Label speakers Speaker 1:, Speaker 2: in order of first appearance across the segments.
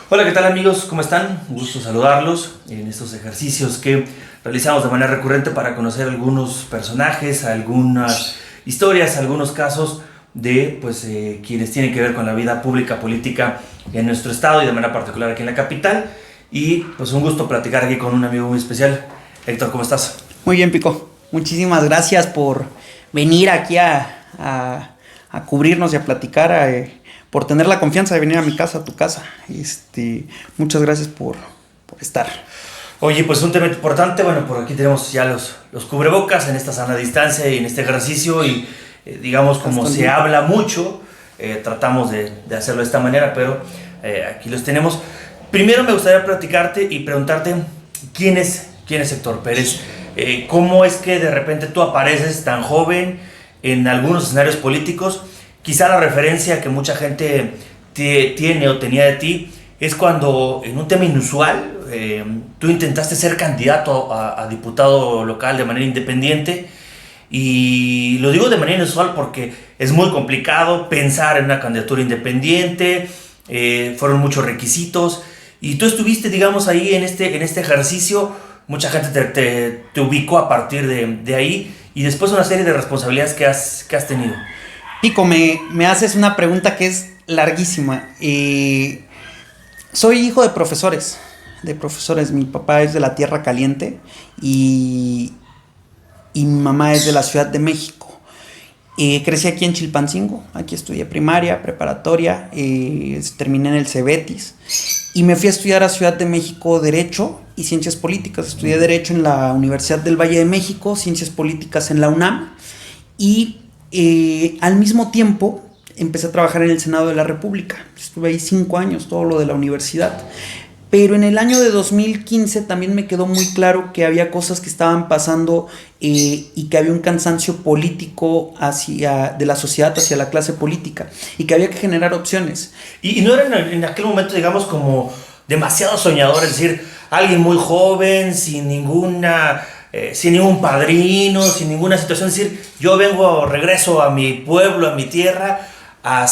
Speaker 1: Hola, ¿qué tal amigos? ¿Cómo están? Un gusto saludarlos en estos ejercicios que realizamos de manera recurrente para conocer algunos personajes, algunas historias, algunos casos de quienes tienen que ver con la vida pública, política en nuestro estado y de manera particular aquí en la capital. Y pues un gusto platicar aquí con un amigo muy especial. Héctor, ¿cómo estás?
Speaker 2: Muy bien, Pico. Muchísimas gracias por venir aquí a cubrirnos y a platicar, por tener la confianza de venir a mi casa, a tu casa. Muchas gracias por estar.
Speaker 1: Oye, pues un tema importante, bueno, por aquí tenemos ya los cubrebocas en esta sana distancia y en este ejercicio y digamos como se habla mucho, tratamos de hacerlo de esta manera, pero aquí los tenemos. Primero me gustaría platicarte y preguntarte quién es Héctor Pérez. ¿Cómo es que de repente tú apareces tan joven en algunos escenarios políticos? Quizá la referencia que mucha gente tiene o tenía de ti es cuando en un tema inusual tú intentaste ser candidato a diputado local de manera independiente. Y lo digo de manera inusual porque es muy complicado pensar en una candidatura independiente, fueron muchos requisitos y tú estuviste, digamos, ahí en este ejercicio. Mucha gente te ubicó a partir de ahí y después una serie de responsabilidades que has tenido.
Speaker 2: Pico, me haces una pregunta que es larguísima. Soy hijo de profesores. Mi papá es de la Tierra Caliente y mi mamá es de la Ciudad de México. Crecí aquí en Chilpancingo, aquí estudié primaria, preparatoria, terminé en el Cebetis y me fui a estudiar a Ciudad de México Derecho y Ciencias Políticas. Estudié Derecho en la Universidad del Valle de México, Ciencias Políticas en la UNAM y al mismo tiempo empecé a trabajar en el Senado de la República. Estuve ahí 5 años, todo lo de la universidad. Pero en el año de 2015 también me quedó muy claro que había cosas que estaban pasando y que había un cansancio político de la sociedad hacia la clase política y que había que generar opciones.
Speaker 1: Y no era en aquel momento, digamos, como demasiado soñador, es decir, alguien muy joven, sin ningún padrino, sin ninguna situación, es decir, regreso a mi pueblo, a mi tierra, a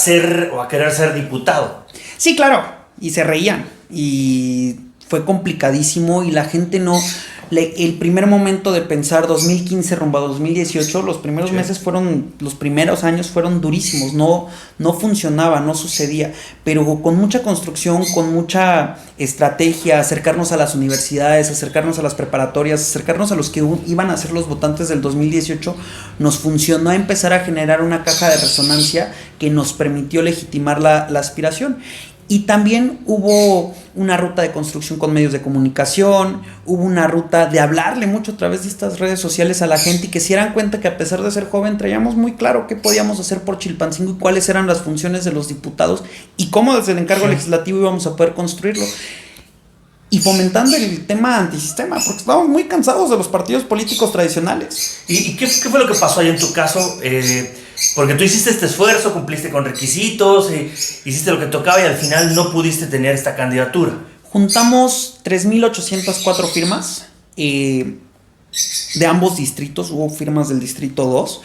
Speaker 1: querer ser diputado.
Speaker 2: Sí, claro, y se reían. Y fue complicadísimo y la gente el primer momento de pensar 2015 rumbo a 2018, los primeros años fueron durísimos, no funcionaba, no sucedía, pero con mucha construcción, con mucha estrategia, acercarnos a las universidades, acercarnos a las preparatorias, acercarnos a los que iban a ser los votantes del 2018, nos funcionó a empezar a generar una caja de resonancia que nos permitió legitimar la aspiración. Y también hubo una ruta de construcción con medios de comunicación, hubo una ruta de hablarle mucho a través de estas redes sociales a la gente y que se dieran cuenta que a pesar de ser joven traíamos muy claro qué podíamos hacer por Chilpancingo y cuáles eran las funciones de los diputados y cómo desde el encargo legislativo íbamos a poder construirlo. Y fomentando el tema antisistema, porque estábamos muy cansados de los partidos políticos tradicionales.
Speaker 1: ¿Y qué fue lo que pasó ahí en tu caso? Porque tú hiciste este esfuerzo, cumpliste con requisitos, hiciste lo que tocaba y al final no pudiste tener esta candidatura.
Speaker 2: Juntamos 3,804 firmas de ambos distritos, hubo firmas del distrito 2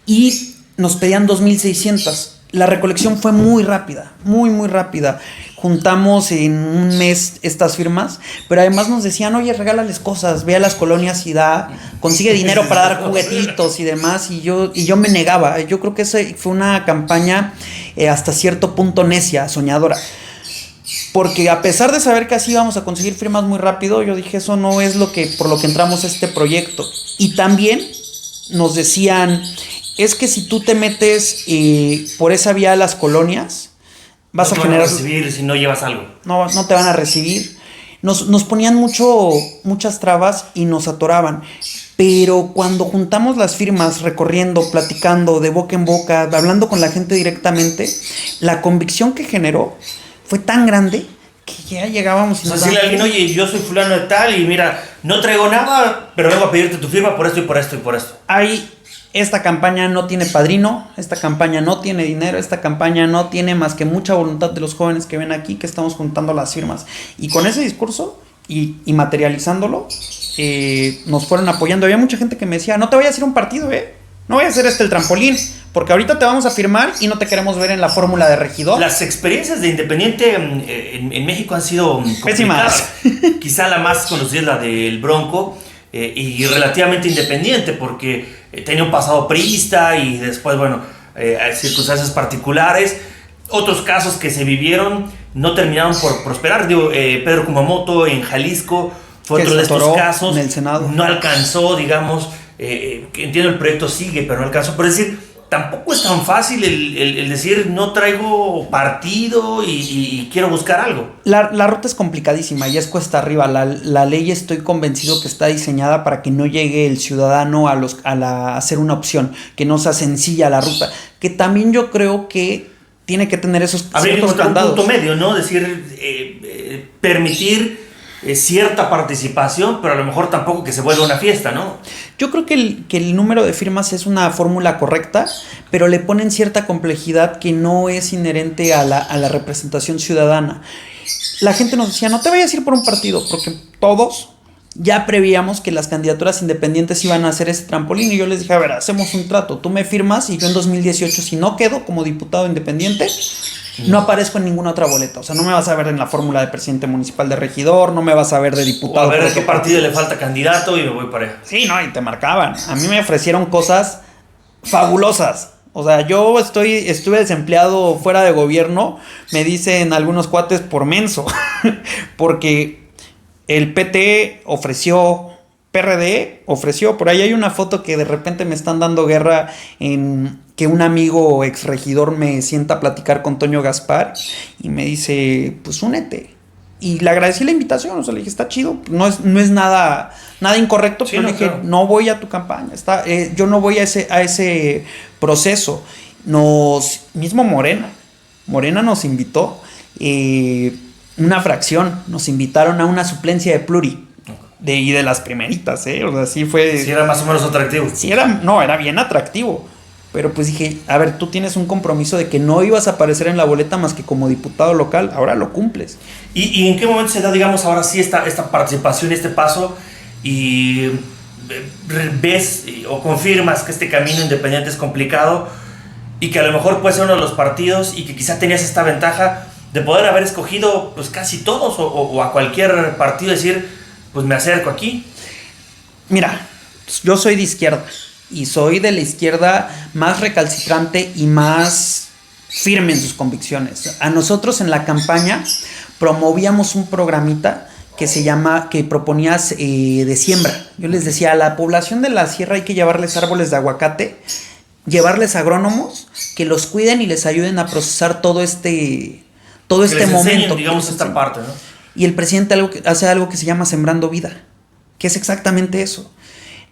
Speaker 2: y nos pedían 2,600. La recolección fue muy rápida, muy rápida. Juntamos en un mes estas firmas, pero además nos decían, oye, regálales cosas, ve a las colonias y consigue dinero para dar juguetitos y demás, y yo me negaba. Yo creo que esa fue una campaña hasta cierto punto necia, soñadora, porque a pesar de saber que así íbamos a conseguir firmas muy rápido, yo dije, eso no es por lo que entramos a este proyecto. Y también nos decían, es que si tú te metes por esa vía a las colonias, vas a generar...
Speaker 1: No te van a recibir si no llevas algo.
Speaker 2: No te van a recibir. Nos ponían muchas trabas y nos atoraban. Pero cuando juntamos las firmas, recorriendo, platicando, de boca en boca, hablando con la gente directamente, la convicción que generó fue tan grande que ya llegábamos y
Speaker 1: nos decirle a alguien, oye, yo soy fulano de tal y mira, no traigo nada, pero vengo a pedirte tu firma por esto y por esto y por esto.
Speaker 2: Esta campaña no tiene padrino, esta campaña no tiene dinero, esta campaña no tiene más que mucha voluntad de los jóvenes que ven aquí, que estamos juntando las firmas. Y con ese discurso y materializándolo, nos fueron apoyando. Había mucha gente que me decía, no te vayas a ir a un partido, no voy a hacer el trampolín, porque ahorita te vamos a firmar y no te queremos ver en la fórmula de regidor.
Speaker 1: Las experiencias de Independiente en México han sido complicadas. Quizá la más conocida es la del Bronco, y relativamente independiente, porque tenía un pasado priista y después, bueno, circunstancias particulares. Otros casos que se vivieron no terminaron por prosperar. Pedro Kumamoto en Jalisco fue otro de estos casos.
Speaker 2: En el Senado.
Speaker 1: No alcanzó, digamos, entiendo el proyecto sigue, pero no alcanzó. Por decir, tampoco es tan fácil el decir no traigo partido y quiero buscar algo.
Speaker 2: La ruta es complicadísima y es cuesta arriba. La ley estoy convencido que está diseñada para que no llegue el ciudadano a ser una opción, que no sea sencilla la ruta. Que también yo creo que tiene que tener esos
Speaker 1: ciertos candados. Un punto medio, ¿no? Decir, permitir cierta participación, pero a lo mejor tampoco que se vuelva una fiesta, ¿no?
Speaker 2: Yo creo que el número de firmas es una fórmula correcta, pero le ponen cierta complejidad que no es inherente a la representación ciudadana. La gente nos decía, no te vayas a ir por un partido, porque todos ya prevíamos que las candidaturas independientes iban a hacer ese trampolín, y yo les dije, a ver, hacemos un trato, tú me firmas y yo en 2018, si no quedo como diputado independiente, no aparezco en ninguna otra boleta. O sea, no me vas a ver en la fórmula de presidente municipal de regidor, no me vas a ver de diputado.
Speaker 1: O a ver de qué partido le falta candidato y me voy para allá.
Speaker 2: Sí, no, y te marcaban. A mí me ofrecieron cosas fabulosas. O sea, yo estuve desempleado fuera de gobierno, me dicen algunos cuates por menso, porque el PT ofreció, PRD ofreció, por ahí hay una foto que de repente me están dando guerra en que un amigo exregidor me sienta a platicar con Toño Gaspar y me dice, pues únete. Y le agradecí la invitación, o sea, le dije, está chido, no es nada incorrecto, sí, pero le dije, claro, no voy a tu campaña, yo no voy a ese proceso. Mismo Morena nos invitó, una fracción, nos invitaron a una suplencia de pluri, y de las primeritas, o sea, sí fue...
Speaker 1: Sí era más o menos atractivo.
Speaker 2: Sí era bien atractivo. Pero pues dije, a ver, tú tienes un compromiso de que no ibas a aparecer en la boleta más que como diputado local, ahora lo cumples.
Speaker 1: ¿Y en qué momento se da, digamos, ahora sí esta participación, este paso, y ves o confirmas que este camino independiente es complicado y que a lo mejor puede ser uno de los partidos y que quizá tenías esta ventaja de poder haber escogido pues casi todos o a cualquier partido, decir, pues me acerco aquí?
Speaker 2: Mira, yo soy de izquierda. Y soy de la izquierda más recalcitrante y más firme en sus convicciones. A nosotros en la campaña promovíamos un programita que proponías de siembra. Yo les decía, a la población de la sierra hay que llevarles árboles de aguacate, llevarles agrónomos que los cuiden y les ayuden a procesar todo este momento.
Speaker 1: Enseñen, digamos, esta parte, ¿no?
Speaker 2: Y el presidente hace algo que se llama Sembrando Vida, que es exactamente eso.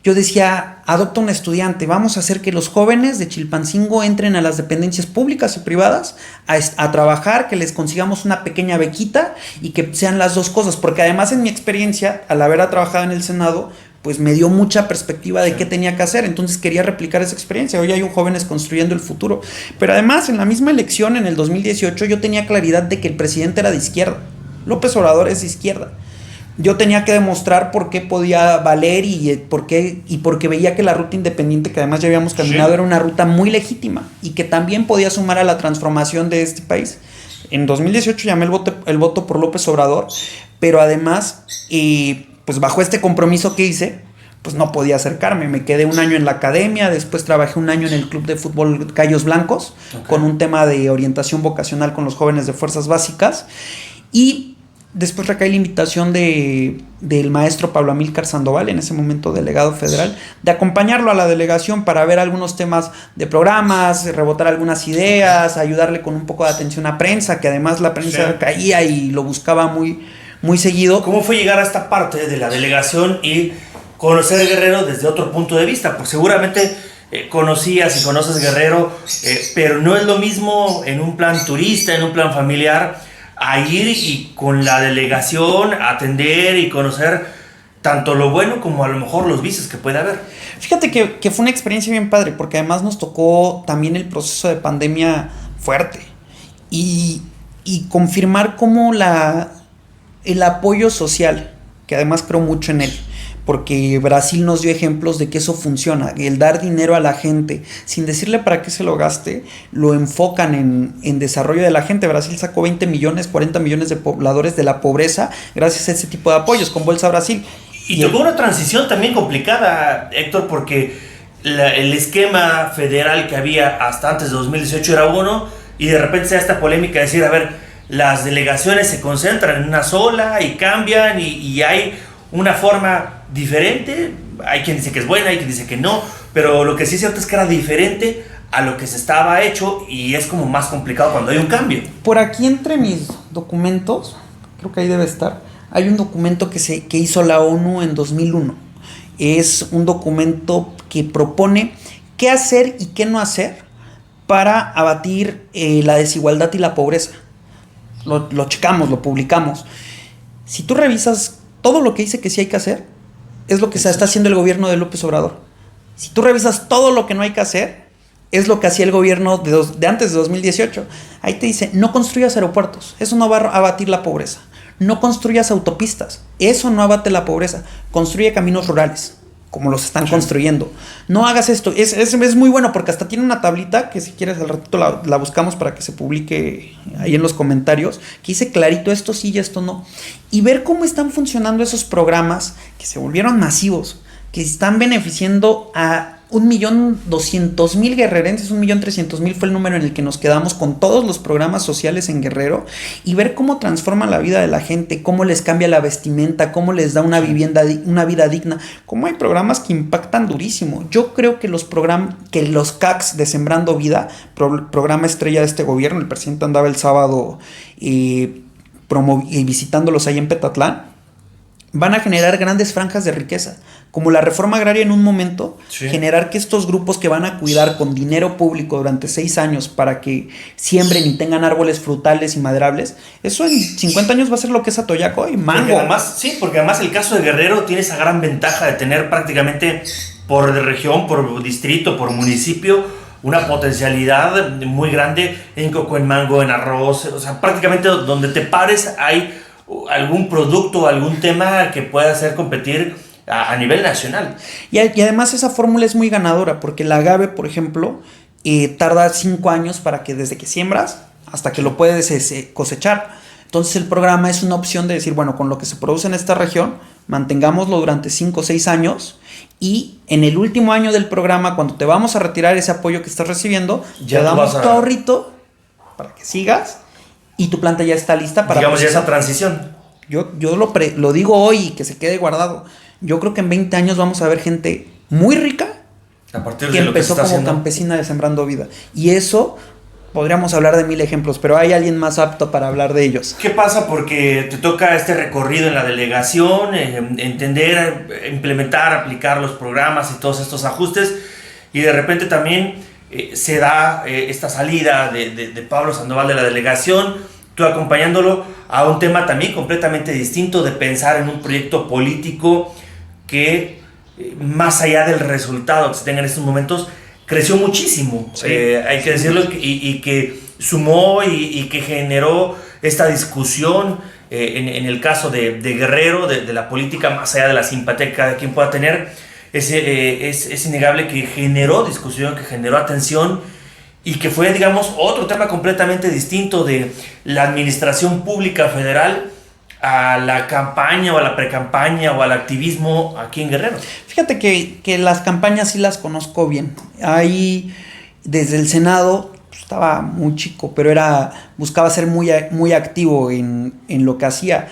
Speaker 2: Yo decía, adopta un estudiante, vamos a hacer que los jóvenes de Chilpancingo entren a las dependencias públicas y privadas a trabajar, que les consigamos una pequeña bequita y que sean las dos cosas, porque además en mi experiencia, al haber trabajado en el Senado, pues me dio mucha perspectiva de qué tenía que hacer, entonces quería replicar esa experiencia. Hoy hay un jóvenes construyendo el futuro, pero además en la misma elección en el 2018 yo tenía claridad de que el presidente era de izquierda, López Obrador es de izquierda. Yo tenía que demostrar por qué podía valer y porque veía que la ruta independiente, que además ya habíamos caminado, era una ruta muy legítima y que también podía sumar a la transformación de este país. En 2018 llamé el voto por López Obrador, pero además, pues bajo este compromiso que hice, pues no podía acercarme. Me quedé un año en la academia, después trabajé un año en el Club de Fútbol Cayos Blancos, con un tema de orientación vocacional con los jóvenes de fuerzas básicas, y después recae la invitación del maestro Pablo Amílcar Sandoval, en ese momento delegado federal, de acompañarlo a la delegación para ver algunos temas de programas, rebotar algunas ideas, ayudarle con un poco de atención a prensa, que además la prensa caía y lo buscaba muy, muy seguido.
Speaker 1: ¿Cómo fue llegar a esta parte de la delegación y conocer Guerrero desde otro punto de vista? Pues seguramente conocías y conoces Guerrero, pero no es lo mismo en un plan turista, en un plan familiar, a ir y con la delegación atender y conocer tanto lo bueno como a lo mejor los vicios que puede haber.
Speaker 2: Fíjate que fue una experiencia bien padre, porque además nos tocó también el proceso de pandemia fuerte y confirmar cómo el apoyo social, que además creo mucho en él, porque Brasil nos dio ejemplos de que eso funciona, el dar dinero a la gente sin decirle para qué se lo gaste, lo enfocan en desarrollo de la gente. Brasil sacó 20 millones, 40 millones de pobladores de la pobreza gracias a ese tipo de apoyos con Bolsa Brasil.
Speaker 1: Y tocó una transición también complicada, Héctor, porque el esquema federal que había hasta antes de 2018 era uno, y de repente se da esta polémica de decir, a ver, las delegaciones se concentran en una sola y cambian y hay una forma diferente. Hay quien dice que es buena, hay quien dice que no, pero lo que sí es cierto es que era diferente a lo que se estaba hecho y es como más complicado cuando hay un cambio.
Speaker 2: Por aquí entre mis documentos, creo que ahí debe estar, hay un documento que hizo la ONU en 2001. Es un documento que propone qué hacer y qué no hacer para abatir la desigualdad y la pobreza. Lo checamos, lo publicamos. Si tú revisas todo lo que dice que sí hay que hacer, es lo que se está haciendo el gobierno de López Obrador. Si tú revisas todo lo que no hay que hacer, es lo que hacía el gobierno de antes de 2018. Ahí te dice, no construyas aeropuertos, eso no va a abatir la pobreza. No construyas autopistas, eso no abate la pobreza. Construye caminos rurales, como los están construyendo. No hagas esto. Es muy bueno porque hasta tiene una tablita que si quieres al ratito la buscamos para que se publique ahí en los comentarios, que dice clarito esto sí y esto no. Y ver cómo están funcionando esos programas que se volvieron masivos, que están beneficiando a 1.200.000 guerrerenses, 1.300.000 fue el número en el que nos quedamos con todos los programas sociales en Guerrero, y ver cómo transforman la vida de la gente, cómo les cambia la vestimenta, cómo les da una vivienda, una vida digna, cómo hay programas que impactan durísimo. Yo creo que los CACs de Sembrando Vida, programa estrella de este gobierno, el presidente andaba el sábado visitándolos ahí en Petatlán, van a generar grandes franjas de riqueza, como la reforma agraria en un momento, sí. Generar que estos grupos que van a cuidar con dinero público durante 6 años para que siembren y tengan árboles frutales y maderables, eso en 50 años va a ser lo que es Atoyaco y mango.
Speaker 1: Porque además el caso de Guerrero tiene esa gran ventaja de tener prácticamente por región, por distrito, por municipio, una potencialidad muy grande en coco, en mango, en arroz, o sea, prácticamente donde te pares hay algún producto, algún tema que pueda hacer competir a nivel nacional.
Speaker 2: Y además esa fórmula es muy ganadora, porque el agave, por ejemplo, tarda 5 años para que desde que siembras hasta que lo puedes cosechar. Entonces el programa es una opción de decir, bueno, con lo que se produce en esta región, mantengámoslo durante 5 o 6 años, y en el último año del programa, cuando te vamos a retirar ese apoyo que estás recibiendo, ya te damos tu ahorrito para que sigas y tu planta ya está lista para...
Speaker 1: Digamos, ya esa transición.
Speaker 2: Yo lo digo hoy y que se quede guardado. Yo creo que en 20 años vamos a ver gente muy rica
Speaker 1: a partir
Speaker 2: que
Speaker 1: de lo que
Speaker 2: empezó como
Speaker 1: haciendo.
Speaker 2: Campesina de Sembrando Vida. Y eso podríamos hablar de 1000 ejemplos, pero hay alguien más apto para hablar de ellos.
Speaker 1: ¿Qué pasa? Porque te toca este recorrido en la delegación, entender, implementar, aplicar los programas y todos estos ajustes, y de repente también se da esta salida de Pablo Sandoval de la delegación, tú acompañándolo a un tema también completamente distinto, de pensar en un proyecto político que, más allá del resultado que se tenga en estos momentos, creció muchísimo, sí, hay que decirlo, y que sumó y que generó esta discusión en el caso de Guerrero, de la política, más allá de la simpatía que cada quien pueda tener. Es innegable que generó discusión, que generó atención, y que fue, digamos, otro tema completamente distinto de la administración pública federal a la campaña o a la precampaña o al activismo aquí en Guerrero.
Speaker 2: Fíjate que las campañas sí las conozco bien. Ahí, desde el Senado, pues, estaba muy chico, pero buscaba ser muy activo en lo que hacía.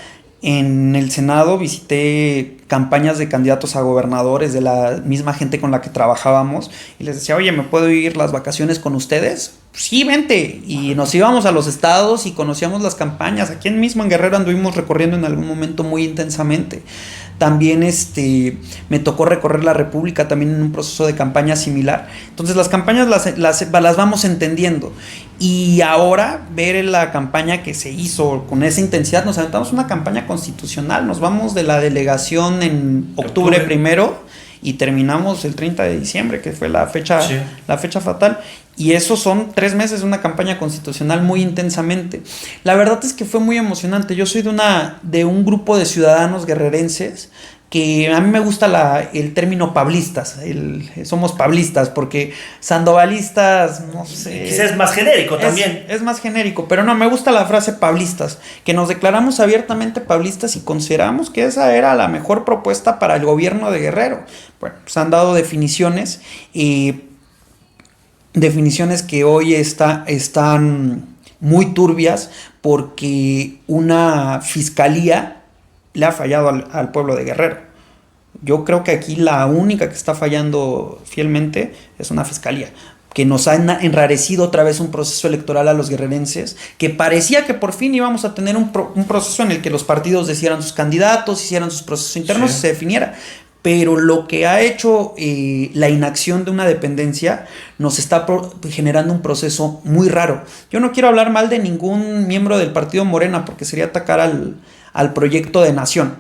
Speaker 2: En el Senado visité campañas de candidatos a gobernadores de la misma gente con la que trabajábamos y les decía, oye, ¿me puedo ir las vacaciones con ustedes? Sí, vente. Y nos íbamos a los estados y conocíamos las campañas. Aquí mismo en Guerrero anduvimos recorriendo en algún momento muy intensamente. También me tocó recorrer la República también en un proceso de campaña similar. Entonces las campañas las vamos entendiendo. Y ahora ver la campaña que se hizo con esa intensidad, nos aventamos una campaña constitucional. Nos vamos de la delegación en octubre 1 y terminamos el 30 de diciembre, que fue la fecha fatal. Y eso son 3 meses de una campaña constitucional muy intensamente. La verdad es que fue muy emocionante. Yo soy de un grupo de ciudadanos guerrerenses que a mí me gusta el término pablistas, somos pablistas, porque sandovalistas, no sé.
Speaker 1: Quizás es más genérico también.
Speaker 2: Es más genérico, pero no, me gusta la frase pablistas, que nos declaramos abiertamente pablistas y consideramos que esa era la mejor propuesta para el gobierno de Guerrero. Bueno, pues han dado definiciones que hoy están muy turbias porque una fiscalía le ha fallado al pueblo de Guerrero. Yo creo que aquí la única que está fallando fielmente es una fiscalía, que nos ha enrarecido otra vez un proceso electoral a los guerrerenses, que parecía que por fin íbamos a tener un proceso en el que los partidos decidieran sus candidatos, hicieran sus procesos internos y se definiera. Pero lo que ha hecho la inacción de una dependencia nos está generando un proceso muy raro. Yo no quiero hablar mal de ningún miembro del partido Morena porque sería atacar al proyecto de nación,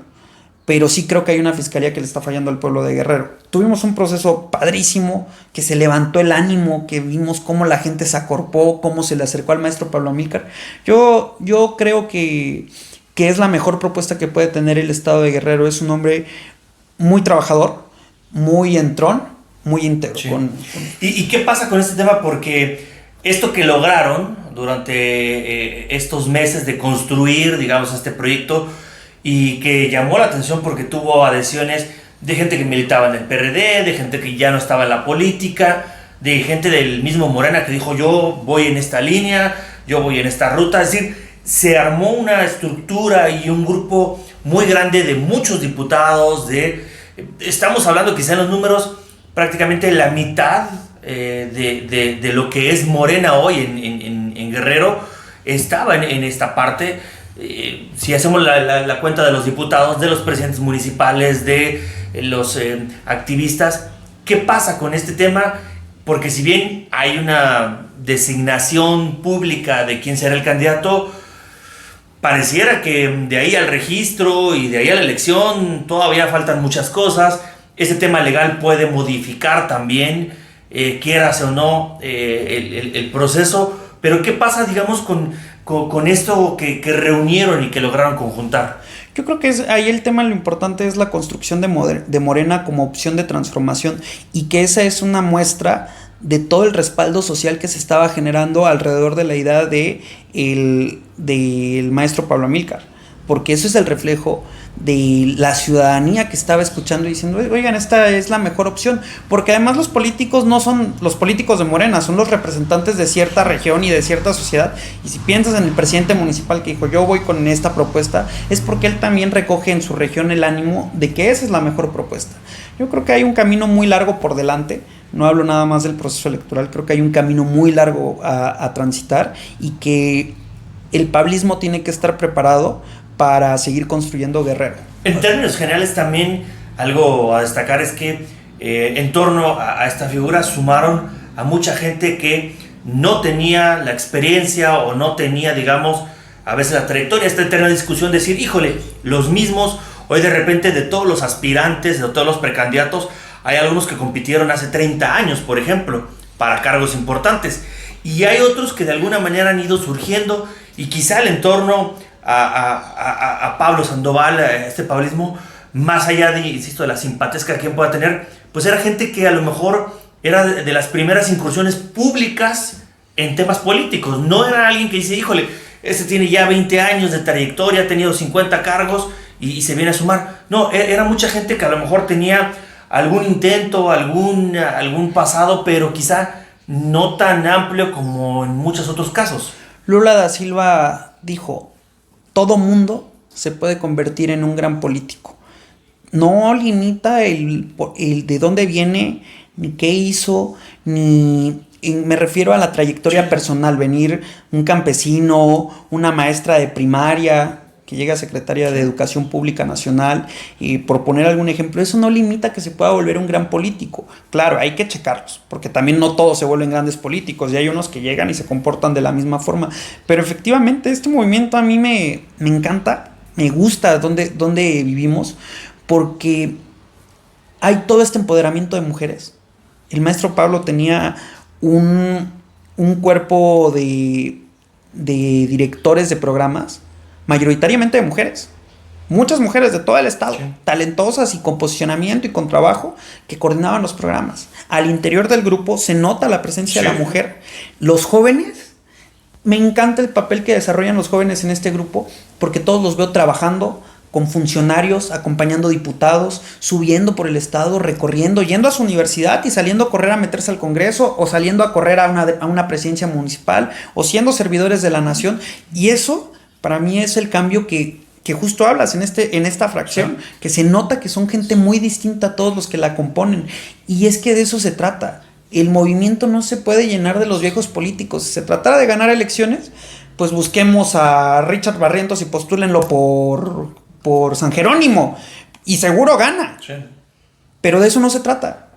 Speaker 2: pero sí creo que hay una fiscalía que le está fallando al pueblo de Guerrero. Tuvimos un proceso padrísimo, que se levantó el ánimo, que vimos cómo la gente se acorpó, cómo se le acercó al maestro Pablo Amílcar. Yo creo que es la mejor propuesta que puede tener el estado de Guerrero. Es un hombre muy trabajador, muy entrón, muy íntegro.
Speaker 1: Sí. ¿Y qué pasa con este tema? Porque esto que lograron durante estos meses de construir, digamos, este proyecto, y que llamó la atención porque tuvo adhesiones de gente que militaba en el PRD, de gente que ya no estaba en la política, de gente del mismo Morena que dijo yo voy en esta línea, yo voy en esta ruta. Es decir, se armó una estructura y un grupo muy grande de muchos diputados, estamos hablando quizá en los números prácticamente la mitad de lo que es Morena hoy en Guerrero estaba en esta parte. Si hacemos la cuenta de los diputados, de los presidentes municipales, de los activistas, ¿qué pasa con este tema? Porque si bien hay una designación pública de quién será el candidato, pareciera que de ahí al registro y de ahí a la elección todavía faltan muchas cosas. Ese tema legal puede modificar también, quieras o no, el proceso. Pero ¿qué pasa, digamos, con esto que reunieron y que lograron conjuntar?
Speaker 2: Yo creo que ahí el tema, lo importante es la construcción de Morena como opción de transformación, y que esa es una muestra de todo el respaldo social que se estaba generando alrededor de la idea del maestro Pablo Amílcar, porque eso es el reflejo de la ciudadanía que estaba escuchando y diciendo, oigan, esta es la mejor opción, porque además los políticos no son los políticos de Morena, son los representantes de cierta región y de cierta sociedad, y si piensas en el presidente municipal que dijo yo voy con esta propuesta, es porque él también recoge en su región el ánimo de que esa es la mejor propuesta. Yo creo que hay un camino muy largo por delante. No hablo nada más del proceso electoral, creo que hay un camino muy largo a transitar, y que el pablismo tiene que estar preparado para seguir construyendo Guerrero.
Speaker 1: En términos generales también algo a destacar es que en torno a esta figura sumaron a mucha gente que no tenía la experiencia o no tenía, digamos, a veces la trayectoria. Esta eterna discusión de decir, híjole, los mismos, hoy de repente de todos los aspirantes, de todos los precandidatos, hay algunos que compitieron hace 30 años, por ejemplo, para cargos importantes. Y hay otros que de alguna manera han ido surgiendo, y quizá el entorno a Pablo Sandoval, a este pablismo, más allá de, insisto, de las simpatías que alguien pueda tener, pues era gente que a lo mejor era de las primeras incursiones públicas en temas políticos. No era alguien que dice, híjole, este tiene ya 20 años de trayectoria, ha tenido 50 cargos y se viene a sumar. No, era mucha gente que a lo mejor tenía algún intento, algún pasado, pero quizá no tan amplio como en muchos otros casos.
Speaker 2: Lula da Silva dijo, todo mundo se puede convertir en un gran político. No limita el de dónde viene, ni qué hizo, me refiero a la trayectoria personal. Venir un campesino, una maestra de primaria que llega a secretaria de Educación Pública Nacional, y por poner algún ejemplo, eso no limita que se pueda volver un gran político. Claro, hay que checarlos, porque también no todos se vuelven grandes políticos, y hay unos que llegan y se comportan de la misma forma. Pero efectivamente este movimiento a mí me encanta, me gusta donde vivimos, porque hay todo este empoderamiento de mujeres. El maestro Pablo tenía un cuerpo de directores de programas mayoritariamente de mujeres muchas mujeres de todo el estado,
Speaker 1: Sí.
Speaker 2: talentosas y con posicionamiento y con trabajo, que coordinaban los programas. Al interior del grupo se nota la presencia de la mujer. Los jóvenes, me encanta el papel que desarrollan los jóvenes en este grupo, porque todos los veo trabajando con funcionarios, acompañando diputados, subiendo por el estado, recorriendo, yendo a su universidad y saliendo a correr a meterse al Congreso, o saliendo a correr a una presidencia municipal, o siendo servidores de la nación. Y eso, para mí, es el cambio que justo hablas en esta fracción, que se nota que son gente muy distinta a todos los que la componen. Y es que de eso se trata. El movimiento no se puede llenar de los viejos políticos. Si se tratara de ganar elecciones, pues busquemos a Richard Barrientos y postúlenlo por San Jerónimo, y seguro gana.
Speaker 1: Sí.
Speaker 2: Pero de eso no se trata.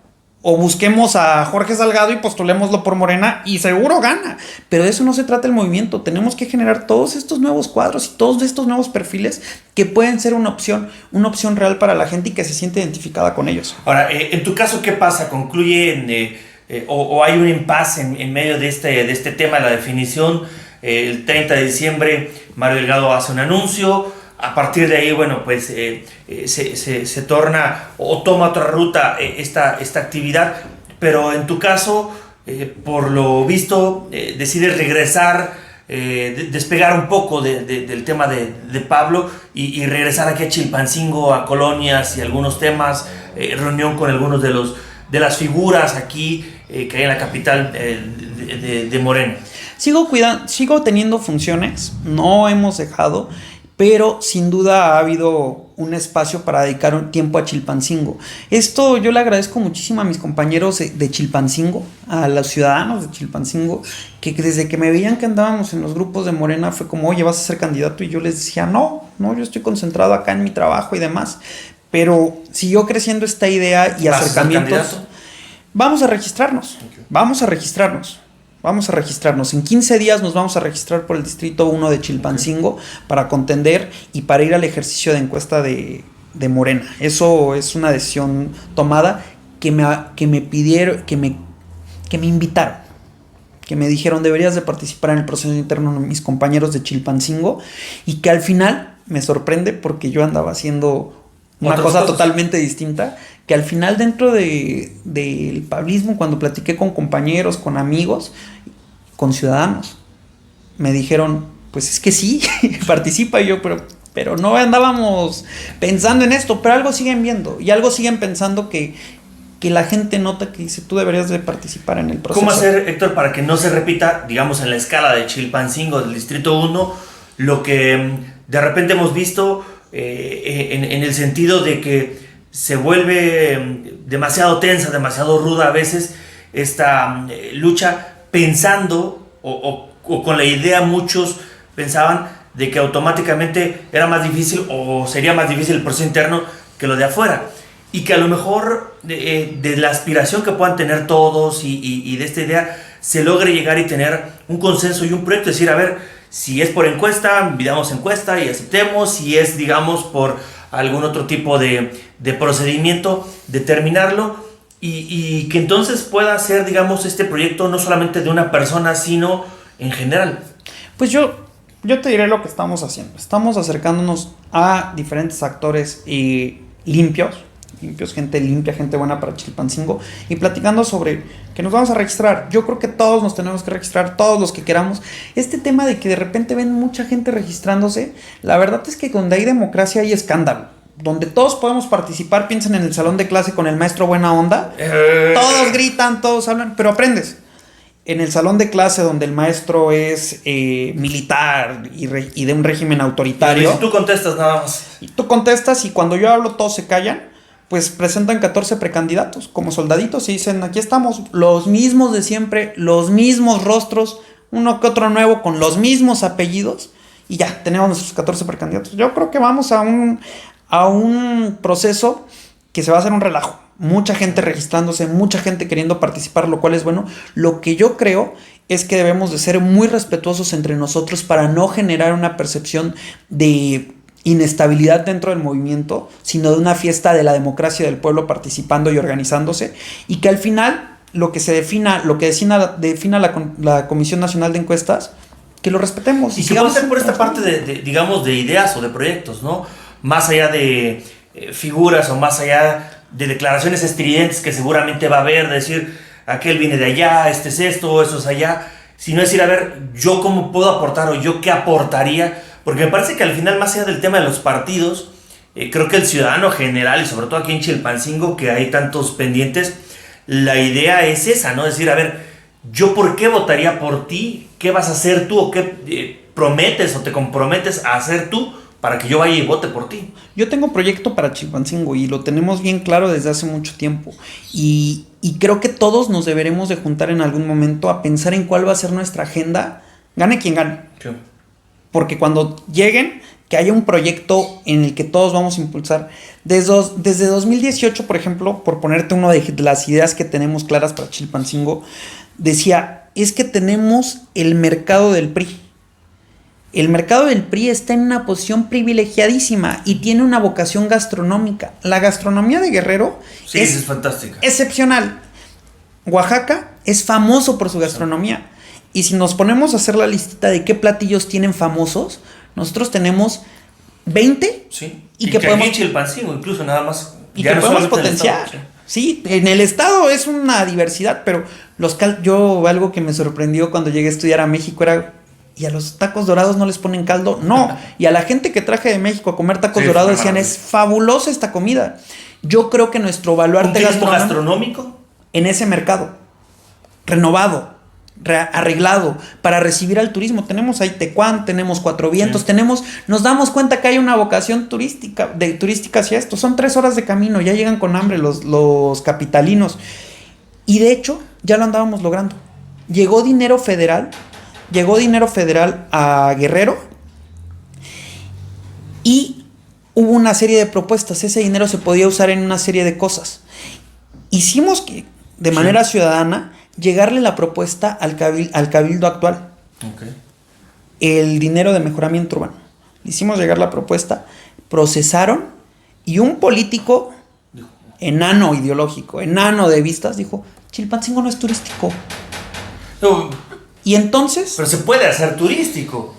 Speaker 2: O busquemos a Jorge Salgado y postulémoslo por Morena y seguro gana. Pero de eso no se trata el movimiento. Tenemos que generar todos estos nuevos cuadros y todos estos nuevos perfiles que pueden ser una opción real para la gente y que se siente identificada con ellos.
Speaker 1: Ahora, en tu caso, ¿qué pasa? ¿Concluye o hay un impasse en medio de este tema, la definición? El 30 de diciembre Mario Delgado hace un anuncio. A partir de ahí, bueno, pues se torna o toma otra ruta esta actividad, pero en tu caso, por lo visto, decides regresar, despegar un poco del tema de Pablo y regresar aquí a Chilpancingo, a colonias y algunos temas, reunión con algunos de las figuras aquí que hay en la capital de Morena.
Speaker 2: Sigo teniendo funciones, no hemos dejado, pero sin duda ha habido un espacio para dedicar un tiempo a Chilpancingo. Esto yo le agradezco muchísimo a mis compañeros de Chilpancingo, a los ciudadanos de Chilpancingo, que desde que me veían que andábamos en los grupos de Morena fue como, oye, ¿vas a ser candidato? Y yo les decía, no, yo estoy concentrado acá en mi trabajo y demás. Pero siguió creciendo esta idea y acercamientos. Vamos a registrarnos. En 15 días nos vamos a registrar por el Distrito 1 de Chilpancingo para contender y para ir al ejercicio de encuesta de Morena. Eso es una decisión tomada que me pidieron, que me invitaron, que me dijeron deberías de participar en el proceso interno de mis compañeros de Chilpancingo, y que al final me sorprende porque yo andaba haciendo una cosa totalmente distinta, que al final dentro del pablismo, cuando platiqué con compañeros, con amigos, con ciudadanos, me dijeron, pues es que sí, participa. Y yo, pero no andábamos pensando en esto, pero algo siguen viendo y algo siguen pensando que la gente nota, que dice, tú deberías de participar en el proceso.
Speaker 1: ¿Cómo hacer, Héctor, para que no se repita, digamos, en la escala de Chilpancingo, del Distrito 1, lo que de repente hemos visto en el sentido de que se vuelve demasiado tensa, demasiado ruda a veces esta lucha, pensando o con la idea, muchos pensaban de que automáticamente era más difícil o sería más difícil el proceso interno que lo de afuera, y que a lo mejor de la aspiración que puedan tener todos y de esta idea se logre llegar y tener un consenso y un proyecto, decir, a ver, si es por encuesta, pidamos encuesta y aceptemos, si es, digamos, por algún otro tipo de procedimiento, determinarlo, y que entonces pueda ser, digamos, este proyecto no solamente de una persona, sino en general.
Speaker 2: Pues yo te diré lo que estamos haciendo. Estamos acercándonos a diferentes actores limpios, gente limpia, gente buena para Chilpancingo, y platicando sobre que nos vamos a registrar. Yo creo que todos nos tenemos que registrar, todos los que queramos. Este tema de que de repente ven mucha gente registrándose, la verdad es que donde hay democracia hay escándalo. Donde todos podemos participar, piensen en el salón de clase con el maestro buena onda, todos gritan, todos hablan, pero aprendes. En el salón de clase donde el maestro es militar y de un régimen autoritario,
Speaker 1: Y tú contestas nada más.
Speaker 2: y tú contestas, y cuando yo hablo todos se callan, pues presentan 14 precandidatos como soldaditos y dicen, aquí estamos, los mismos de siempre, los mismos rostros, uno que otro nuevo con los mismos apellidos, y ya, tenemos nuestros 14 precandidatos. Yo creo que vamos a un proceso que se va a hacer un relajo. Mucha gente registrándose, mucha gente queriendo participar, lo cual es bueno. Lo que yo creo es que debemos de ser muy respetuosos entre nosotros para no generar una percepción de inestabilidad dentro del movimiento, sino de una fiesta de la democracia del pueblo participando y organizándose, y que al final lo que defina la Comisión Nacional de Encuestas, que lo respetemos.
Speaker 1: Y que puede ser por esta parte digamos, de ideas o de proyectos, ¿no? más allá de figuras o más allá de declaraciones estridentes que seguramente va a haber, de decir, aquel viene de allá, este es esto, eso es allá, sino decir, a ver, yo cómo puedo aportar o yo qué aportaría, porque me parece que al final, más allá del tema de los partidos, creo que el ciudadano general, y sobre todo aquí en Chilpancingo, que hay tantos pendientes, la idea es esa, ¿no? Decir, a ver, ¿yo por qué votaría por ti? ¿Qué vas a hacer tú? ¿O qué prometes o te comprometes a hacer tú para que yo vaya y vote por ti?
Speaker 2: Yo tengo proyecto para Chilpancingo y lo tenemos bien claro desde hace mucho tiempo. Y creo que todos nos deberemos de juntar en algún momento a pensar en cuál va a ser nuestra agenda, gane quien gane.
Speaker 1: Sí.
Speaker 2: Porque cuando lleguen, que haya un proyecto en el que todos vamos a impulsar. Desde 2018, por ejemplo, por ponerte una de las ideas que tenemos claras para Chilpancingo, decía, es que tenemos el mercado del PRI. El mercado del PRI está en una posición privilegiadísima y tiene una vocación gastronómica. La gastronomía de Guerrero
Speaker 1: es fantástica.
Speaker 2: Excepcional. Oaxaca es famoso por su gastronomía. Y si nos ponemos a hacer la listita de qué platillos tienen famosos, nosotros tenemos 20.
Speaker 1: Sí.
Speaker 2: Y que podemos,
Speaker 1: aquí en Chilpancingo incluso nada más.
Speaker 2: Y que podemos potenciar. Sí, en el estado es una diversidad, pero yo algo que me sorprendió cuando llegué a estudiar a México era, ¿y a los tacos dorados no les ponen caldo? No, y a la gente que traje de México a comer tacos dorados decían, es fabulosa esta comida. Yo creo que nuestro baluarte
Speaker 1: gastronómico
Speaker 2: en ese mercado, renovado, arreglado para recibir al turismo. Tenemos ahí Tecuán, tenemos Cuatro Vientos, nos damos cuenta que hay una vocación turística hacia esto. Son 3 horas de camino, ya llegan con hambre los capitalinos. Y de hecho, ya lo andábamos logrando. Llegó dinero federal a Guerrero y hubo una serie de propuestas. Ese dinero se podía usar en una serie de cosas. Hicimos que, de manera ciudadana, llegarle la propuesta al cabildo actual.
Speaker 1: Okay.
Speaker 2: El dinero de mejoramiento urbano. Hicimos llegar la propuesta, procesaron y un político enano ideológico, enano de vistas, dijo, Chilpancingo no es turístico.
Speaker 1: No,
Speaker 2: y entonces...
Speaker 1: pero se puede hacer turístico.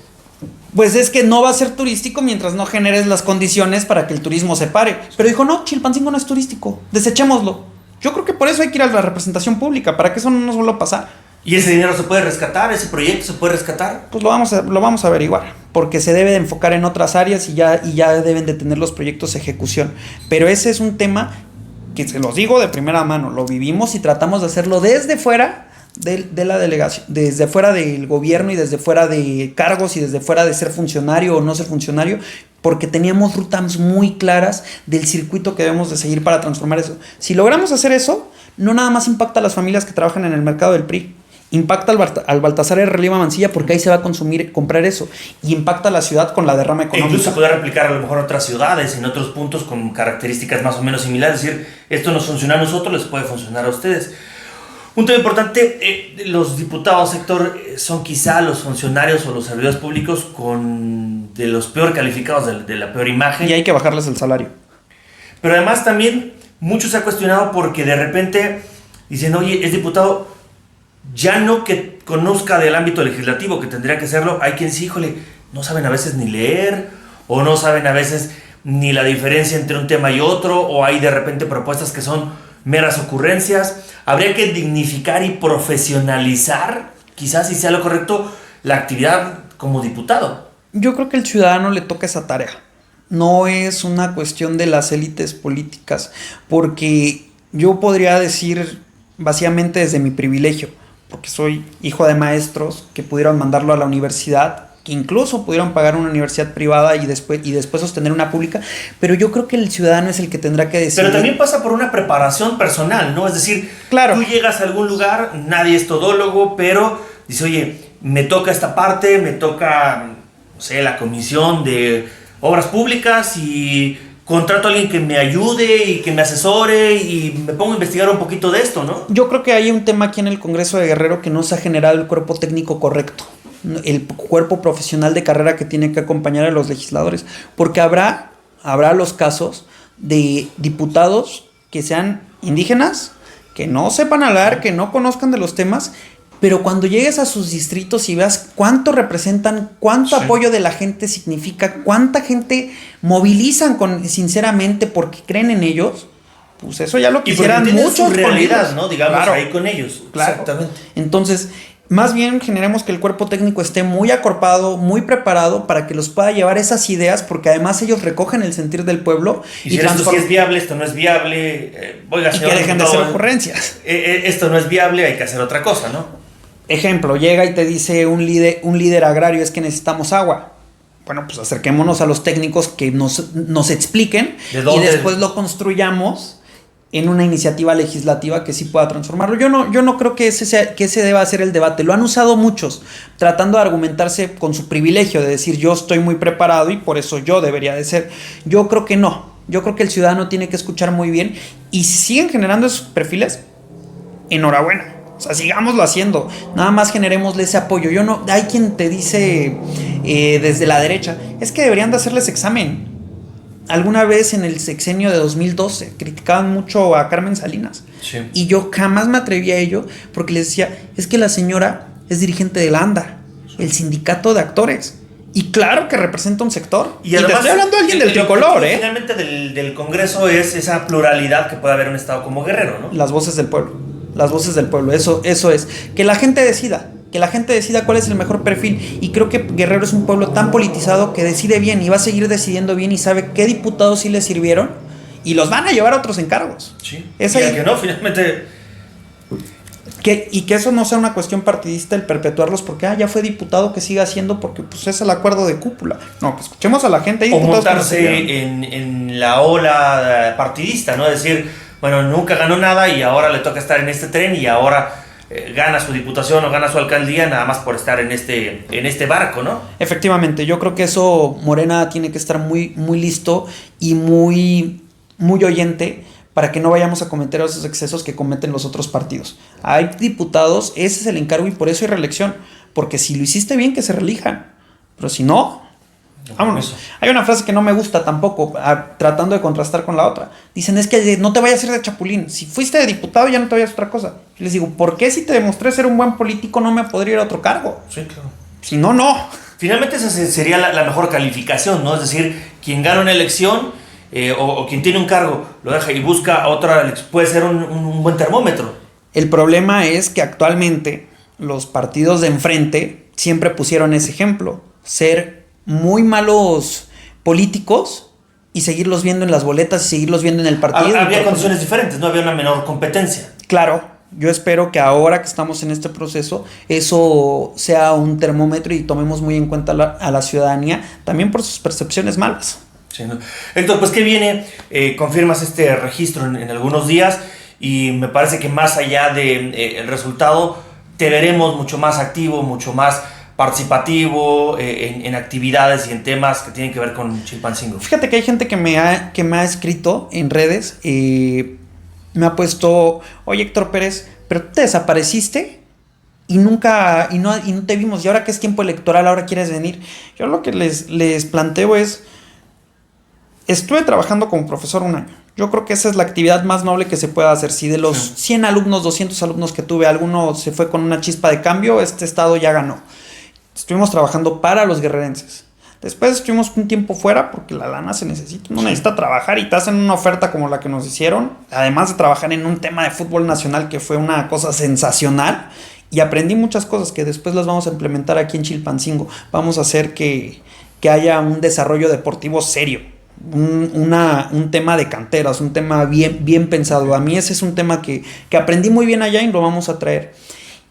Speaker 2: Pues es que no va a ser turístico mientras no generes las condiciones para que el turismo se pare. Pero dijo, no, Chilpancingo no es turístico, desechémoslo. Yo creo que por eso hay que ir a la representación pública, para que eso no nos vuelva a pasar.
Speaker 1: ¿Y ese dinero se puede rescatar? ¿Ese proyecto se puede rescatar?
Speaker 2: Pues lo vamos a averiguar, porque se debe de enfocar en otras áreas y ya deben de tener los proyectos de ejecución. Pero ese es un tema que se los digo de primera mano, lo vivimos y tratamos de hacerlo desde fuera de la delegación, desde fuera del gobierno y desde fuera de cargos y desde fuera de ser funcionario o no ser funcionario, porque teníamos rutas muy claras del circuito que debemos de seguir para transformar eso. Si logramos hacer eso, no nada más impacta a las familias que trabajan en el mercado del PRI, impacta al Baltasar R. Lima Mancilla porque ahí se va a comprar eso, y impacta a la ciudad con la derrama económica.
Speaker 1: Incluso se puede replicar a lo mejor en otras ciudades, en otros puntos con características más o menos similares, es decir, esto nos funciona a nosotros, les puede funcionar a ustedes. Un tema importante, los diputados, Héctor, son quizá los funcionarios o los servidores públicos de los peor calificados, de la peor imagen.
Speaker 2: Y hay que bajarles el salario.
Speaker 1: Pero además también mucho se ha cuestionado porque de repente dicen, oye, es diputado, ya no que conozca del ámbito legislativo, que tendría que hacerlo, hay quien sí, híjole, no saben a veces ni leer, o no saben a veces ni la diferencia entre un tema y otro, o hay de repente propuestas que son meras ocurrencias. Habría que dignificar y profesionalizar, quizás si sea lo correcto, la actividad como diputado.
Speaker 2: Yo creo que al ciudadano le toca esa tarea. No es una cuestión de las élites políticas, porque yo podría decir vacíamente desde mi privilegio, porque soy hijo de maestros que pudieron mandarlo a la universidad, que incluso pudieron pagar una universidad privada y después sostener una pública, pero yo creo que el ciudadano es el que tendrá que decidir.
Speaker 1: Pero también pasa por una preparación personal, ¿no? Es decir,
Speaker 2: claro,
Speaker 1: tú llegas a algún lugar, nadie es todólogo, pero dice, oye, me toca esta parte, me toca, no sé, la comisión de obras públicas y contrato a alguien que me ayude y que me asesore y me pongo a investigar un poquito de esto, ¿no?
Speaker 2: Yo creo que hay un tema aquí en el Congreso de Guerrero que no se ha generado el cuerpo técnico correcto, el cuerpo profesional de carrera que tiene que acompañar a los legisladores, porque habrá los casos de diputados que sean indígenas, que no sepan hablar, que no conozcan de los temas, Pero cuando llegues a sus distritos y veas cuánto representan, cuánto apoyo de la gente significa, cuánta gente movilizan sinceramente porque creen en ellos, pues eso ya lo quisieran muchos
Speaker 1: realidad, ¿no? Digamos,
Speaker 2: claro,
Speaker 1: ahí con ellos.
Speaker 2: Claro.
Speaker 1: Exactamente.
Speaker 2: Entonces, más bien generemos que el cuerpo técnico esté muy acorpado, muy preparado para que los pueda llevar esas ideas, porque además ellos recogen el sentir del pueblo.
Speaker 1: Y si esto sí es viable, esto no es viable. Oiga,
Speaker 2: y que dejen de hacer ocurrencias.
Speaker 1: Esto no es viable, hay que hacer otra cosa, ¿no?
Speaker 2: Ejemplo, llega y te dice un líder agrario, es que necesitamos agua. Bueno, pues acerquémonos a los técnicos que nos expliquen y después lo construyamos en una iniciativa legislativa que sí pueda transformarlo. Yo no creo que ese deba ser el debate. Lo han usado muchos, tratando de argumentarse con su privilegio de decir yo estoy muy preparado y por eso yo debería de ser. Yo creo que no. Yo creo que el ciudadano tiene que escuchar muy bien y si siguen generando esos perfiles, enhorabuena. O sea, sigámoslo haciendo. Nada más generémosle ese apoyo. Hay quien te dice desde la derecha, es que deberían de hacerles examen. Alguna vez en el sexenio de 2012 criticaban mucho a Carmen Salinas.
Speaker 1: Sí.
Speaker 2: Y yo jamás me atreví a ello porque les decía, es que la señora es dirigente del ANDA, el sindicato de actores. Y claro que representa un sector.
Speaker 1: Y además,
Speaker 2: te estoy hablando de alguien del tricolor,
Speaker 1: finalmente del Congreso es esa pluralidad que puede haber en un estado como Guerrero, ¿no?
Speaker 2: Las voces del pueblo. Las voces del pueblo. Eso es. Que la gente decida. Que la gente decida cuál es el mejor perfil. Y creo que Guerrero es un pueblo tan politizado que decide bien y va a seguir decidiendo bien y sabe qué diputados sí le sirvieron y los van a llevar a otros encargos.
Speaker 1: Sí.
Speaker 2: Es
Speaker 1: y
Speaker 2: ahí.
Speaker 1: que no, finalmente.
Speaker 2: Y que eso no sea una cuestión partidista el perpetuarlos porque ya fue diputado, que siga haciendo porque pues es el acuerdo de cúpula. No, pues escuchemos a la gente. Hay
Speaker 1: o montarse en la ola partidista, ¿no? Es decir, bueno, nunca ganó nada y ahora le toca estar en este tren y ahora gana su diputación o gana su alcaldía nada más por estar en este barco, ¿no?
Speaker 2: Efectivamente, yo creo que eso Morena tiene que estar muy, muy listo y muy, muy oyente para que no vayamos a cometer esos excesos que cometen los otros partidos. Hay diputados, ese es el encargo y por eso hay reelección, porque si lo hiciste bien que se reelijan, pero si no, vámonos. Hay una frase que no me gusta tampoco, tratando de contrastar con la otra. Dicen, es que no te vayas a ir de chapulín. Si fuiste de diputado ya no te vayas a otra cosa. Y les digo, ¿por qué si te demostré ser un buen político no me podría ir a otro cargo?
Speaker 1: Sí, claro.
Speaker 2: Si no, no.
Speaker 1: Finalmente esa sería la mejor calificación, ¿no? Es decir, quien gana una elección o quien tiene un cargo lo deja y busca otra, puede ser un buen termómetro.
Speaker 2: El problema es que actualmente los partidos de enfrente siempre pusieron ese ejemplo. Ser muy malos políticos y seguirlos viendo en las boletas y seguirlos viendo en el partido.
Speaker 1: Había condiciones diferentes, no había una menor competencia.
Speaker 2: Claro, yo espero que ahora que estamos en este proceso eso sea un termómetro y tomemos muy en cuenta a la ciudadanía también por sus percepciones malas.
Speaker 1: Sí, ¿no? Héctor, pues ¿qué viene? Confirmas este registro en algunos días y me parece que más allá del el resultado te veremos mucho más activo, mucho más participativo en actividades y en temas que tienen que ver con Chilpancingo.
Speaker 2: Fíjate que hay gente que me ha escrito en redes, me ha puesto, oye Héctor Pérez, pero tú te desapareciste y no te vimos, y ahora que es tiempo electoral, ahora quieres venir. Yo lo que les planteo es, estuve trabajando como profesor un año. Yo creo que esa es la actividad más noble que se puede hacer. Si de los 100 alumnos, 200 alumnos que tuve, alguno se fue con una chispa de cambio, este estado ya ganó. Estuvimos trabajando para los guerrerenses. Después estuvimos un tiempo fuera porque la lana se necesita. Uno necesita trabajar y te hacen una oferta como la que nos hicieron. Además de trabajar en un tema de fútbol nacional que fue una cosa sensacional. Y aprendí muchas cosas que después las vamos a implementar aquí en Chilpancingo. Vamos a hacer que haya un desarrollo deportivo serio. Un tema de canteras, un tema bien pensado. A mí ese es un tema que aprendí muy bien allá y lo vamos a traer.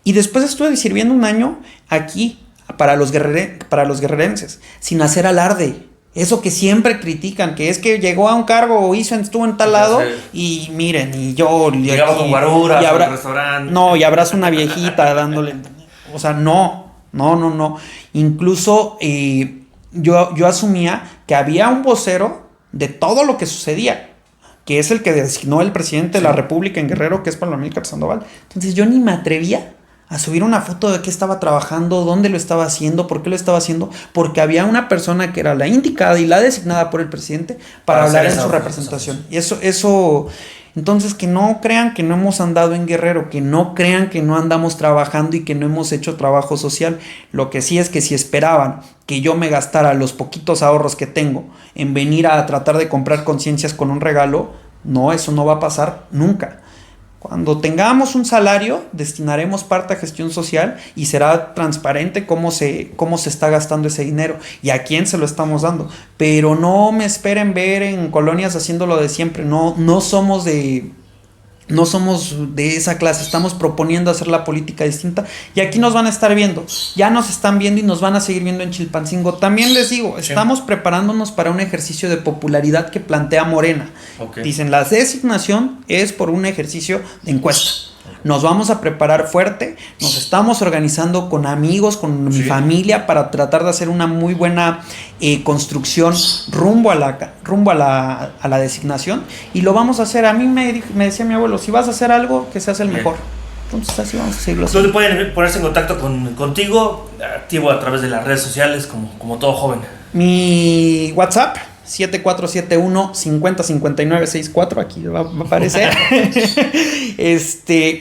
Speaker 2: Y después estuve sirviendo un año aquí para los guerrerenses, sin hacer alarde. Eso que siempre critican, que es que llegó a un cargo o estuvo en tal lado y miren, y yo...
Speaker 1: Llegaba con guaruras al restaurante.
Speaker 2: No, y abrazo una viejita dándole... O sea, no. Incluso yo asumía que había un vocero de todo lo que sucedía, que es el que designó el presidente de la República en Guerrero, que es Pablo Amílcar Sandoval. Entonces yo ni me atrevía a subir una foto de qué estaba trabajando, dónde lo estaba haciendo, por qué lo estaba haciendo, porque había una persona que era la indicada y la designada por el presidente para hablar en su representación. Y eso Entonces, que no crean que no hemos andado en Guerrero, que no crean que no andamos trabajando y que no hemos hecho trabajo social. Lo que sí es que si esperaban que yo me gastara los poquitos ahorros que tengo en venir a tratar de comprar conciencias con un regalo, no, eso no va a pasar nunca. Cuando tengamos un salario, destinaremos parte a gestión social y será transparente cómo se está gastando ese dinero y a quién se lo estamos dando. Pero no me esperen ver en colonias haciéndolo de siempre. No somos de esa clase, estamos proponiendo hacer la política distinta y aquí nos van a estar viendo, ya nos están viendo y nos van a seguir viendo en Chilpancingo. También les digo, estamos preparándonos para un ejercicio de popularidad que plantea Morena. Dicen, la designación es por un ejercicio de encuesta. Nos vamos a preparar fuerte, nos estamos organizando con amigos, con mi familia para tratar de hacer una muy buena construcción rumbo a la designación y lo vamos a hacer. A mí me decía mi abuelo, si vas a hacer algo, que seas el mejor. Entonces así vamos a seguirlo.
Speaker 1: ¿Dónde pueden ponerse en contacto contigo? Activo a través de las redes sociales como todo joven.
Speaker 2: Mi WhatsApp 7471-505964, aquí va a aparecer.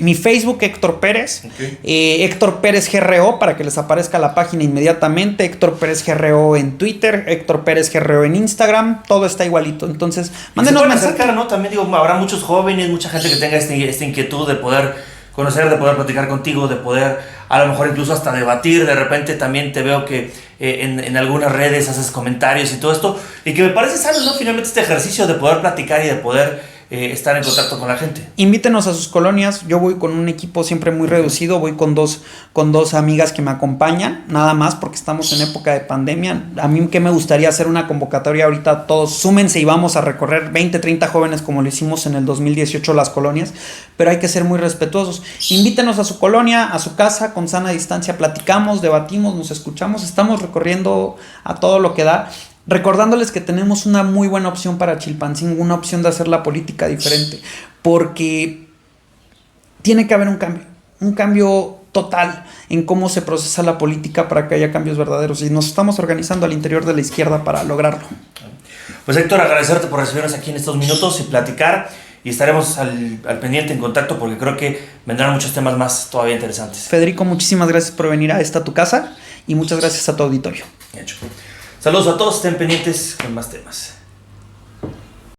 Speaker 2: Mi Facebook, Héctor Pérez. Héctor Pérez GRO, para que les aparezca la página inmediatamente. Héctor Pérez GRO en Twitter, Héctor Pérez GRO en Instagram, todo está igualito. Entonces, mándenos
Speaker 1: mensajes, ¿no? También digo, habrá muchos jóvenes, mucha gente que tenga esta inquietud de poder conocer, de poder platicar contigo, de poder a lo mejor incluso hasta debatir. De repente también te veo que en algunas redes haces comentarios y todo esto, y que me parece sano, ¿no? Finalmente este ejercicio de poder platicar y de poder estar en contacto con la gente.
Speaker 2: Invítenos a sus colonias. Yo voy con un equipo siempre muy reducido, voy con dos amigas que me acompañan, nada más porque estamos en época de pandemia. A mí que me gustaría hacer una convocatoria ahorita, todos súmense y vamos a recorrer 20, 30 jóvenes como lo hicimos en el 2018 las colonias, pero hay que ser muy respetuosos. Invítenos a su colonia, a su casa, con sana distancia, platicamos, debatimos, nos escuchamos, estamos recorriendo a todo lo que da. Recordándoles que tenemos una muy buena opción para Chilpancingo, una opción de hacer la política diferente, porque tiene que haber un cambio total en cómo se procesa la política para que haya cambios verdaderos, y nos estamos organizando al interior de la izquierda para lograrlo.
Speaker 1: Pues Héctor, agradecerte por recibirnos aquí en estos minutos y platicar, y estaremos al pendiente, en contacto, porque creo que vendrán muchos temas más todavía interesantes.
Speaker 2: Federico, muchísimas gracias por venir a esta tu casa y muchas gracias a tu auditorio.
Speaker 1: Hecho. Saludos a todos, estén pendientes con más temas.